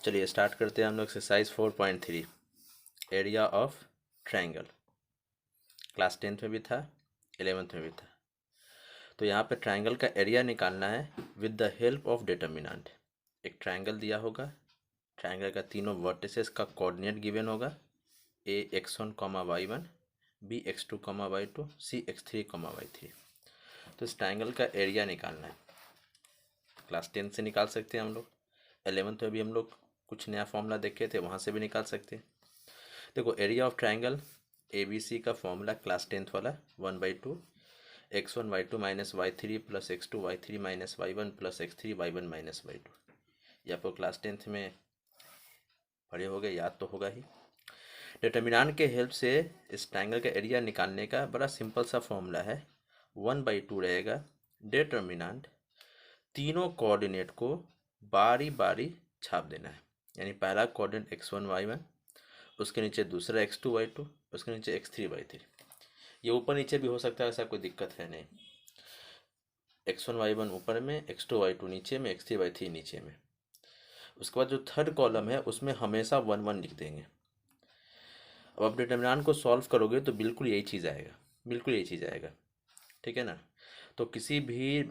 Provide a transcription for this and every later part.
चलिए स्टार्ट करते हैं हम लोग exercise 4.3 area of triangle. Class 10th में भी था, 11th में भी था। तो यहाँ पे ट्रायंगल का एरिया निकालना है with the help of determinant. एक ट्रायंगल दिया होगा, ट्रायंगल का तीनों वर्टिसेस का कोऑर्डिनेट गिवन होगा, ए x1 y1, B x2 y2, सी x3 y3। तो इस ट्रायंगल का एरिया निकालना है। क्लास 10 से निकाल सकते हैं हम लोग, 11th में भी हम लोग कुछ नया फॉर्मूला देखे थे, वहाँ से भी निकाल सकते हैं। देखो area of triangle A B C का फॉर्मूला क्लास 10th वाला 1/2 x1 y2 minus y3 plus x2 y3 minus y1 plus x3 y1 minus y2। ये आपको क्लास 10th में पढ़े हो गए, याद तो होगा ही। डिटर्मिनेंट के हेल्प से इस ट्रायंगल का एरिया निकालने का बड़ा सिंपल सा फॉर्मूला है, 1/2 रहेगा। डिटर्मिनेंट तीनों कोऑर्डिनेट को बारी बारी छाप देना है, यानी पहला कोऑर्डिनेट x1 y1, उसके नीचे दूसरा x2 y2, उसके नीचे x3 y3। ये ऊपर नीचे भी हो सकता है, ऐसा कोई दिक्कत है नहीं। x1 y1 ऊपर में, x2 y2 नीचे में, x3 y3 नीचे में। उसके बाद जो थर्ड कॉलम है उसमें हमेशा 1 1 लिख देंगे। अब आप डिटर्मिनेंट को सॉल्व करोगे तो बिल्कुल यही चीज़ आएगा, बिल्कुल यही चीज़ आएगा, ठीक है ना। तो किसी भी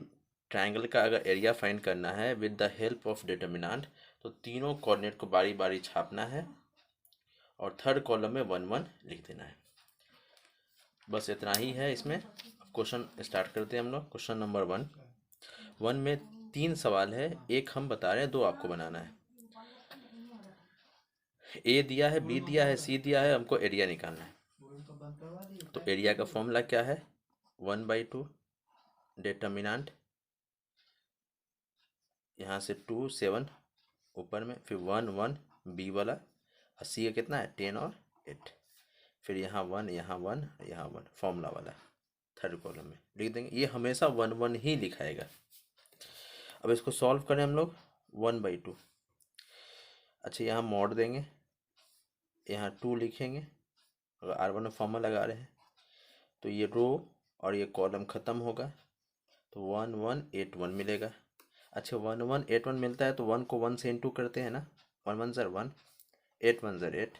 ट्रायंगल का अगर एरिया फाइंड करना है with the help of determinant, तो तीनों कोऑर्डिनेट को बारी बारी छापना है और थर्ड कॉलम में 1 1 लिख देना है। बस इतना ही है इसमें। क्वेश्चन स्टार्ट करते हैं हम लोग। क्वेश्चन नंबर 1 में 3 सवाल है, एक हम बता रहे हैं, 2 आपको बनाना है। ए दिया है, बी दिया है, सी दिया है, हमको एरिया निकालना है। तो एरिया का फॉर्मूला क्या है, 1/2 डिटर्मिनेंट, यहाँ से 2 7 ऊपर में, फिर 1 1 बी वाला, और सी का कितना है 10 और 8, फिर यहाँ 1 यहाँ 1 यहाँ 1 फॉर्मूला वाला थर्ड कॉलम में लिख देंगे। ये हमेशा 1 1 ही लिखाएगा। अब इसको सॉल्व करें हम लोग, 1/2। अच्छा यहाँ मॉड देंगे, यहाँ 2 लिखेंगे, अगर R1 में फॉर्मूला लगा रहे हैं तो ये रो और ये कॉलम ख़त्म होगा, तो 1 1 8 1 मिलेगा। अच्छा 1 1 8 1 मिलता है तो 1 को 1 से इंटू करते हैं ना, 1 1 ज़र 1, 8 1 ज़र 8।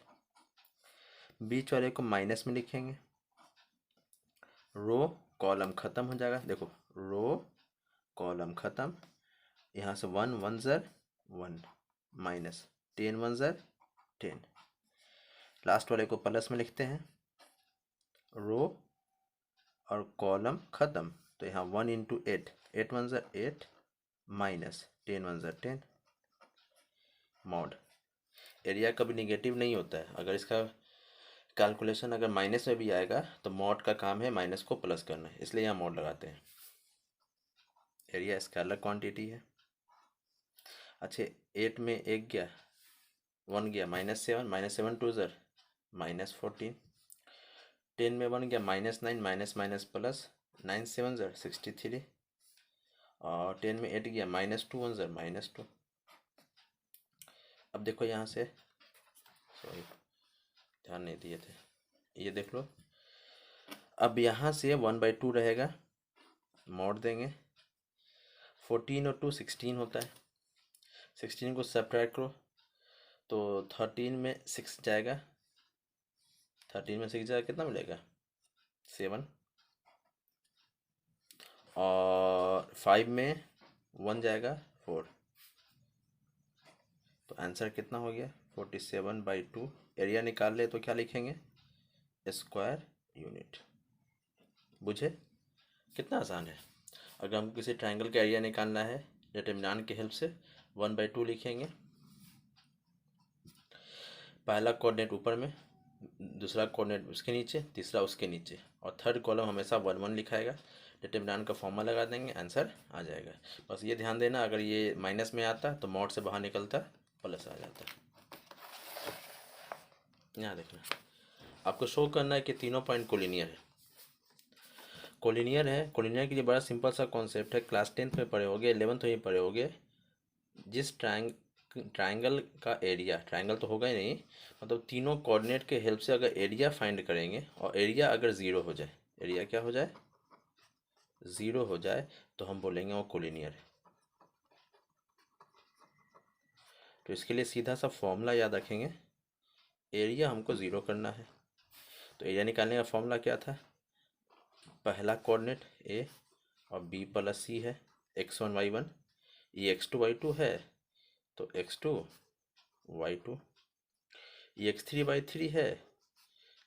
बीच वाले को माइनस में लिखेंगे, रो कॉलम ख़त्म हो जाएगा। देखो रो कॉलम ख़त्म, यहाँ से 1 1 ज़र 1 माइनस 10 1 ज़र 10। लास्ट वाले को प्लस में लिखते हैं, रो और कॉलम ख़त्म, तो यहाँ 1 इंटू 8, 8 1 ज़र 8 माइनस 10 1 ज़र 10। मॉड एरिया कभी निगेटिव नहीं होता है, अगर इसका कैलकुलेशन अगर माइनस में भी आएगा तो मॉड का काम है माइनस को प्लस करना है, इसलिए यहाँ मॉड लगाते हैं। एरिया स्केलर क्वांटिटी है। अच्छा 8 में 1 गया, 1 गया, -7, -7 2 ज़र -14, 10 में 1 गया, -9 माइनस माइनस प्लस 9 7 ज़र 63, और 10 में 8 गया, -2 1 ज़र -2। अब देखो यहाँ से, सॉरी ध्यान नहीं दिए थे, ये देख लो। अब यहाँ से 1/2 रहेगा, मोड़ देंगे, 14 और 2 16 होता है, 16 को सब्ट्रैक्ट करो तो 13 में 6 जाएगा, 13 में 6 जाएगा, कितना मिलेगा 7, और 5 में 1 जाएगा 4, तो आंसर कितना हो गया 47/2। एरिया निकाल ले तो क्या लिखेंगे, स्क्वायर यूनिट। बुझे कितना आसान है। अगर हमको किसी ट्रायंगल का एरिया निकालना है डिटर्मिनेंट की हेल्प से, 1/2 लिखेंगे, पहला कोऑर्डिनेट ऊपर में, दूसरा कोऑर्डिनेट उसके नीचे, तीसरा उसके नीचे, और थर्ड कॉलम हमेशा 1 1 लिखाएगा। डिटर्मिनेंट का फॉर्मूला लगा देंगे, आंसर आ जाएगा। बस ये ध्यान देना, अगर ये माइनस में आता तो मॉड से बाहर निकलता प्लस आ जाता। यहाँ देखना, आपको शो करना है कि तीनों पॉइंट कोलिनियर है। कोलिनियर है, कोलिनियर के लिए बड़ा सिंपल सा कॉन्सेप्ट है, क्लास 10th में पढ़े होगे, 11th में पढ़े होगे। जिस ट्रायंगल का एरिया, ट्रायंगल तो होगा ही नहीं, मतलब तीनों कोऑर्डिनेट के हेल्प से अगर एरिया फाइंड करेंगे और एरिया अगर ज़ीरो हो जाए, एरिया क्या हो जाए, ज़ीरो हो जाए, तो हम बोलेंगे वो कोलिनियर है। तो इसके लिए सीधा सा फॉर्मूला याद रखेंगे, एरिया हमको ज़ीरो करना है। तो एरिया निकालने का फॉर्मूला क्या था, पहला कोऑर्डिनेट ए और बी प्लस सी है, x1 y1, ये x2 y2 है तो x2 y2, ये x3 y3 है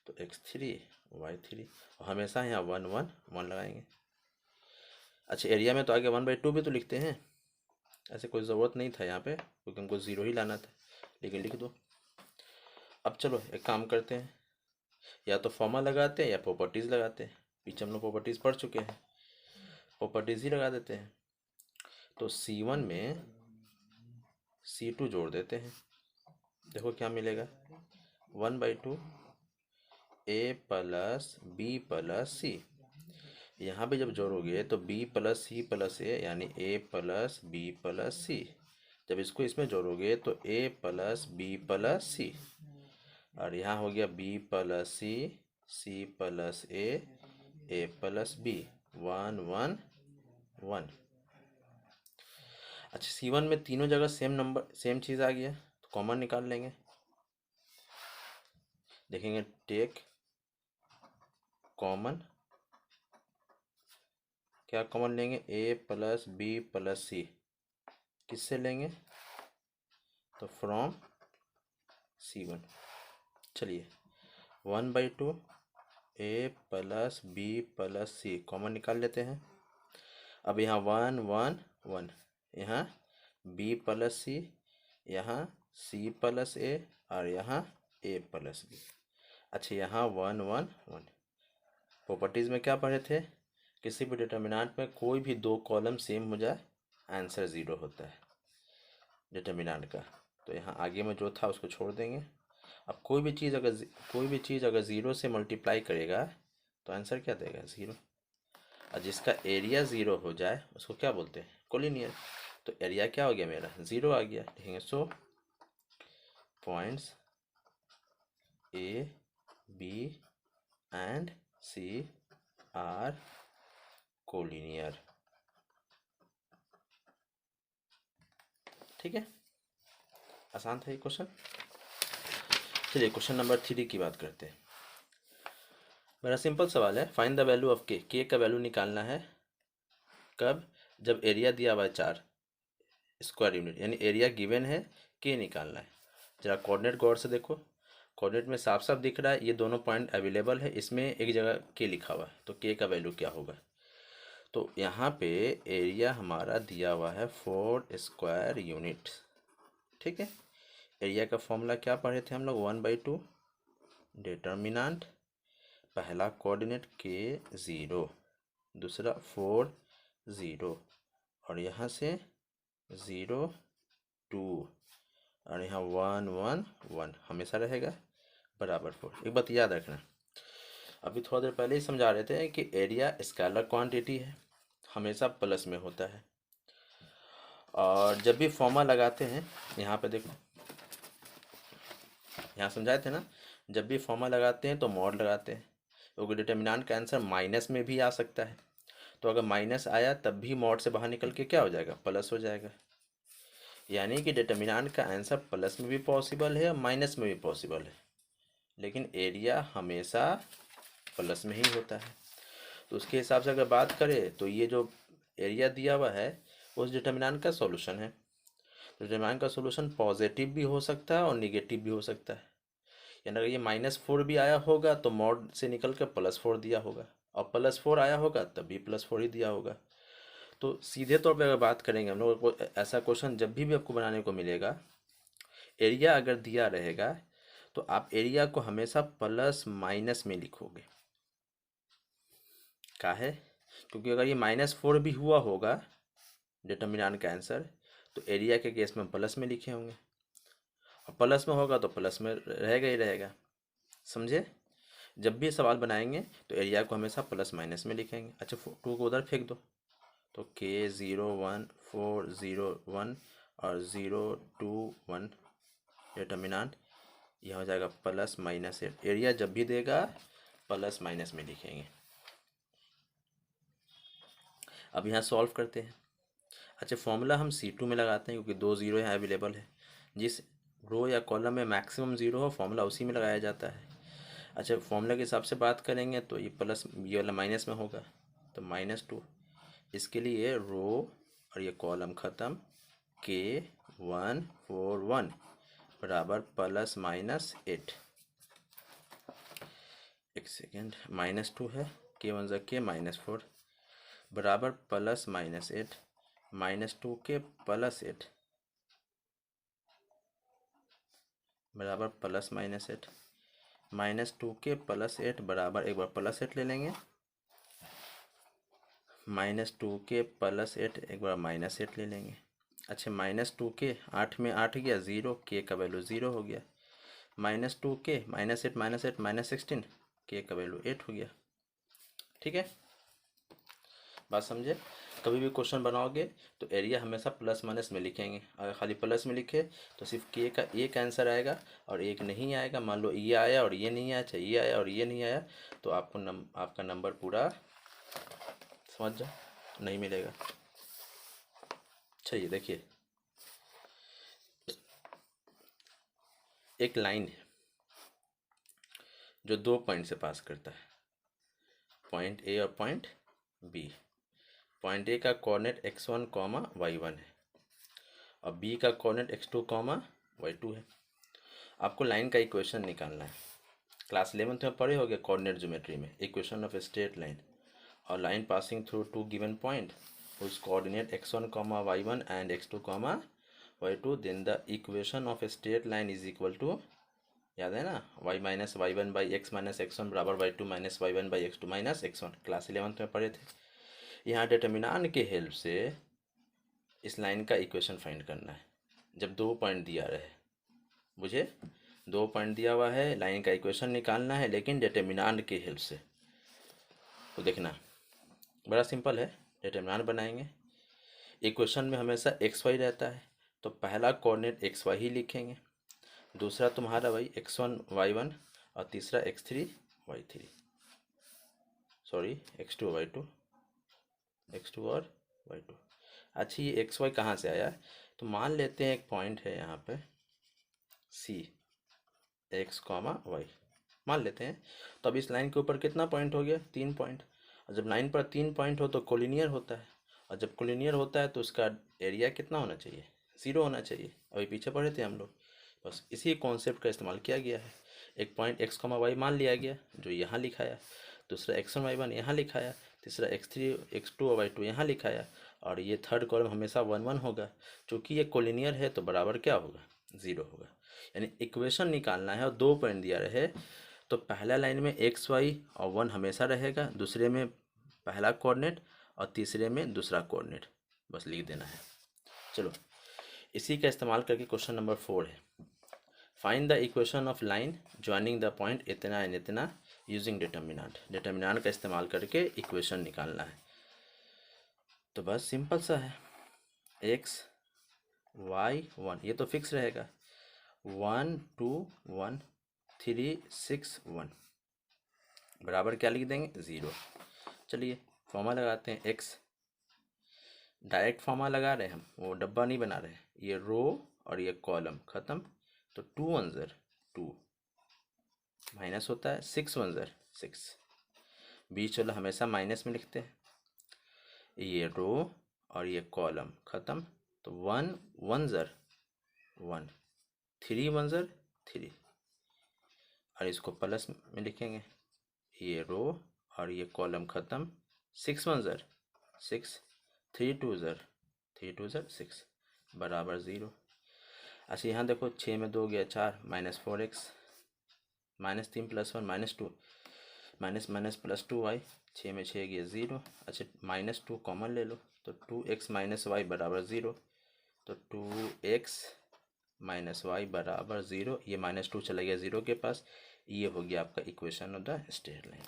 तो x3 y3, और हमेशा यहाँ 1 1 1 लगाएंगे। अच्छा एरिया में तो आगे 1/2 भी तो लिखते हैं, ऐसे कोई ज़रूरत नहीं था यहाँ पे क्योंकि हमको ज़ीरो ही लाना था, लेकिन लिख दो। अब चलो एक काम करते हैं, या तो फॉर्मूला लगाते हैं या प्रॉपर्टीज़ लगाते हैं। पीछे हम लोग प्रॉपर्टीज़ पढ़ चुके हैं, प्रॉपर्टीज़ ही लगा देते हैं। तो C1 में C2 जोड़ देते हैं, देखो क्या मिलेगा, 1/2 a plus B plus C. यहाँ पे जब जोड़ोगे तो b plus C plus A यानी a plus B plus C, जब इसको इसमें जोड़ोगे तो a plus B plus C, और यहाँ हो गया b plus C, c plus a plus B, 1 1 1। अच्छा C1 में तीनों जगह सेम नंबर सेम चीज़ आ गया तो कॉमन निकाल लेंगे, देखेंगे टेक कॉमन, क्या कॉमन लेंगे, a plus B plus C, किससे लेंगे तो फ्रॉम C1। चलिए 1/2 a plus B plus C common निकाल लेते हैं। अब यहाँ 1 1 1, यहाँ b प्लस सी, यहाँ c प्लस ए और यहाँ a प्लस बी। अच्छा यहाँ 1 1 1। प्रॉपर्टीज़ में क्या पढ़े थे, किसी भी डिटर्मिनेंट में कोई भी दो कॉलम सेम हो जाए आंसर ज़ीरो होता है डिटर्मिनेंट का। तो यहाँ आगे में जो था उसको छोड़ देंगे। अब कोई भी चीज़ अगर ज़ीरो से मल्टीप्लाई करेगा तो आंसर क्या देगा, ज़ीरो। और जिसका एरिया ज़ीरो हो जाए उसको क्या बोलते हैं, कोलिनियर। तो एरिया क्या हो गया मेरा, ज़ीरो आ गया, लिखेंगे so points A B and C are collinear. ठीक है, आसान था ये क्वेश्चन। चलिए क्वेश्चन नंबर 3 की बात करते हैं। मेरा सिंपल सवाल है, फाइंड द वैल्यू ऑफ के का वैल्यू निकालना है कब, जब एरिया दिया हुआ है 4 स्क्वायर यूनिट, यानी एरिया गिवन है, के निकालना है। जरा कोऑर्डिनेट गौर से देखो, कोऑर्डिनेट में साफ साफ दिख रहा है ये दोनों पॉइंट अवेलेबल है, इसमें एक जगह के लिखा हुआ है, तो के का वैल्यू क्या होगा। तो यहाँ पे एरिया हमारा दिया हुआ है 4 स्क्वायर यूनिट। ठीक है, एरिया का फॉर्मूला क्या पढ़े थे हम लोग, 1/2 डिटर्मिनेंट, पहला कोऑर्डिनेट के 0, दूसरा 4 0, और यहाँ से 0 2, और यहाँ 1 1 1 हमेशा रहेगा बराबर 4। एक बात याद रखना, अभी थोड़ा देर पहले ही समझा रहे थे कि एरिया स्केलर क्वांटिटी है, हमेशा प्लस में होता है। और जब भी फॉर्मूला लगाते हैं, यहाँ पे देखो, यहाँ समझाए थे ना, जब भी फॉर्मूला लगाते हैं तो मॉड लगाते हैं, क्योंकि डिटर्मिनेंट का आंसर माइनस में भी आ सकता है। तो अगर माइनस आया तब भी मॉड से बाहर निकल के क्या हो जाएगा, प्लस हो जाएगा। यानी कि डिटर्मिनेंट का आंसर प्लस में भी पॉसिबल है और माइनस में भी पॉसिबल है, लेकिन एरिया हमेशा प्लस में ही होता है। तो उसके हिसाब से अगर बात करें तो ये जो एरिया दिया हुआ है उस डिटर्मिनेंट का सॉल्यूशन है। तो डिटर्मिनेंट का सॉल्यूशन पॉजिटिव भी हो सकता है और निगेटिव भी हो सकता है। यानी अगर ये -4 भी आया होगा तो मॉड से निकल कर +4 दिया होगा, और +4 आया होगा तब भी +4 ही दिया होगा। तो सीधे तौर पे अगर बात करेंगे हम लोग को, ऐसा क्वेश्चन जब भी आपको बनाने को मिलेगा, एरिया अगर दिया रहेगा तो आप एरिया को हमेशा प्लस माइनस में लिखोगे। क्या है, क्योंकि अगर ये -4 भी हुआ होगा डिटर्मिनेंट का आंसर तो एरिया के केस में प्लस में लिखे होंगे, और प्लस में होगा तो प्लस में रहेगा ही रहेगा। समझे, जब भी सवाल बनाएंगे तो एरिया को हमेशा प्लस माइनस में लिखेंगे। अच्छा 2 को उधर फेंक दो, तो के 0 1 4 0 1 और 0 2 1 डिटर्मिनेंट, यह हो जाएगा प्लस माइनस। एरिया जब भी देगा प्लस माइनस में लिखेंगे। अब यहाँ सॉल्व करते हैं। अच्छा फॉर्मूला हम C2 में लगाते हैं क्योंकि 2 0 यहाँ अवेलेबल है, जिस रो या कॉलम में मैक्सिमम ज़ीरो हो फॉर्मूला उसी में लगाया जाता है। अच्छा, फॉर्मूला के हिसाब से बात करेंगे तो ये प्लस, ये वाला माइनस में होगा तो -2। इसके लिए रो और ये कॉलम ख़त्म, K141 बराबर ±8। एक सेकेंड, -2 है, K1 ज़ा K -4 बराबर +-8 -2 के +8 बराबर +-8 -2 के +8 बराबर, एक बार +8 ले लेंगे, -2 के +8 एक बार -8 ले लेंगे। अच्छा, -2 के 8 में 8 गया 0, के का वैल्यू 0 हो गया। -2 के -8 -8 -16, के का वैल्यू 8 हो गया। ठीक है, बात समझे। कभी भी क्वेश्चन बनाओगे तो एरिया हमेशा प्लस माइनस में लिखेंगे। अगर खाली प्लस में लिखे तो सिर्फ के का एक आंसर आएगा और एक नहीं आएगा। मान लो ये आया और ये नहीं आया, अच्छा ये आया और ये नहीं आया, तो आपको आपका नंबर पूरा, समझ जाओ, नहीं मिलेगा। अच्छा, ये देखिए, एक लाइन है जो 2 पॉइंट से पास करता है, पॉइंट ए और पॉइंट बी। पॉइंट ए का कोऑर्डिनेट x1, y1 है और बी का कोऑर्डिनेट x2, y2 है। आपको लाइन का इक्वेशन निकालना है। क्लास 11th में पढ़े होगे कोऑर्डिनेट ज्योमेट्री में, equation of a straight line और line passing through 2 given point whose coordinate x1, y1 and x2, y2, then the equation of a straight line is equal to, याद है ना, y minus y1 by x minus x1 बराबर y2 minus y1 by x2 minus x1। Class 11th में पढ़े थे। यहाँ determinant के help से इस लाइन का इक्वेशन फाइंड करना है। जब 2 पॉइंट दिया रहे, मुझे 2 पॉइंट दिया हुआ है, लाइन का इक्वेशन निकालना है लेकिन डिटर्मिनेंट के हेल्प से। तो देखना बड़ा सिंपल है, डिटर्मिनेंट बनाएंगे। इक्वेशन में हमेशा xy रहता है तो पहला कोऑर्डिनेट xy ही लिखेंगे, दूसरा तुम्हारा भाई x1 y1 और तीसरा x3 y3, sorry x2 y2, x2 और y2। अच्छा, ये xy कहाँ से आया? तो मान लेते हैं एक पॉइंट है यहाँ पे C, x, y मान लेते हैं। तो अब इस लाइन के ऊपर कितना पॉइंट हो गया? 3 पॉइंट। और जब लाइन पर 3 पॉइंट हो तो कोलिनियर होता है, और जब कोलिनियर होता है तो उसका एरिया कितना होना चाहिए? 0 होना चाहिए। अभी पीछे पढ़े थे हम लोग, बस इसी कॉन्सेप्ट का इस्तेमाल किया गया है। एक पॉइंट x, y मान लिया गया जो यहाँ लिखाया, दूसरा x1 y1 यहाँ लिखाया, तीसरा x3 x2 और y2 यहाँ लिखाया, और ये थर्ड कॉलम हमेशा 1 1 होगा। चूँकि ये कोलिनियर है तो बराबर क्या होगा? 0 होगा। यानी इक्वेशन निकालना है और 2 पॉइंट दिया रहे तो पहला लाइन में एक्स वाई और 1 हमेशा रहेगा, दूसरे में पहला कोऑर्डिनेट और तीसरे में दूसरा कोऑर्डिनेट, बस लिख देना है। चलो, इसी का इस्तेमाल करके क्वेश्चन नंबर 4 है, find the equation of line joining the point इतना एंड इतना यूजिंग डिटर्मिनेंट। डिटर्मिनेंट का इस्तेमाल करके इक्वेशन निकालना है। तो बस सिंपल सा है, एक्स वाई 1 ये तो फिक्स रहेगा, 1 2 1 3 6 1 बराबर क्या लिख देंगे? 0। चलिए फॉर्मूला लगाते हैं, एक्स डायरेक्ट फॉर्मूला लगा रहे हैं हम, वो डब्बा नहीं बना रहे। ये रो और ये कॉलम ख़त्म, तो 2 1 ज़र 2 माइनस होता है, 6 1 ज़र 6, बीच वाला हमेशा माइनस में लिखते हैं। ये रो और ये कॉलम ख़त्म, तो 1 1 ज़र 1, 3 1 ज़र 3, और इसको प्लस में लिखेंगे। ये रो और ये कॉलम ख़त्म, 6 1 ज़र 6, 3 2 ज़र 6 बराबर 0। अच्छा, यहाँ देखो 6 में 2 गया 4, -4x, -3 + 1 -2, माइनस माइनस +2y, 6 में 6 गया 0। अच्छा, -2 कॉमन ले लो तो 2x - y बराबर 0, तो 2x - y बराबर 0। ये -2 चला गया 0 के पास। ये हो गया आपका equation of the straight line.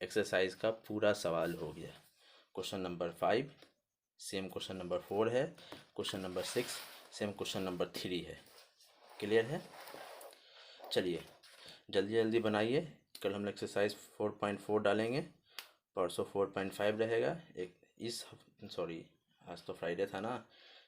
Exercise का पूरा सवाल हो गया। Question number 5 same question number 4 है, question number 6 same question number 3 है। क्लियर है? चलिए जल्दी जल्दी बनाइए। कल हम एक्सरसाइज 4.4 डालेंगे, परसों 4.5 रहेगा। सॉरी आज तो फ्राइडे था ना,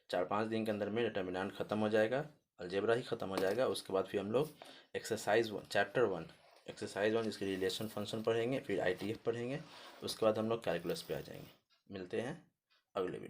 4-5 दिन के अंदर में डिटर्मिनेंट ख़त्म हो जाएगा अलजेब्रा ही ख़त्म हो जाएगा। उसके बाद फिर हम लोग एक्सरसाइज 1 चैप्टर 1 एक्सरसाइज 1 इसके रिलेशन फंक्शन पढ़ेंगे, फिर ITF पढ़ेंगे। उसके बाद हम लोग कैलकुलस पे आ जाएंगे। मिलते हैं अगले वीडियो।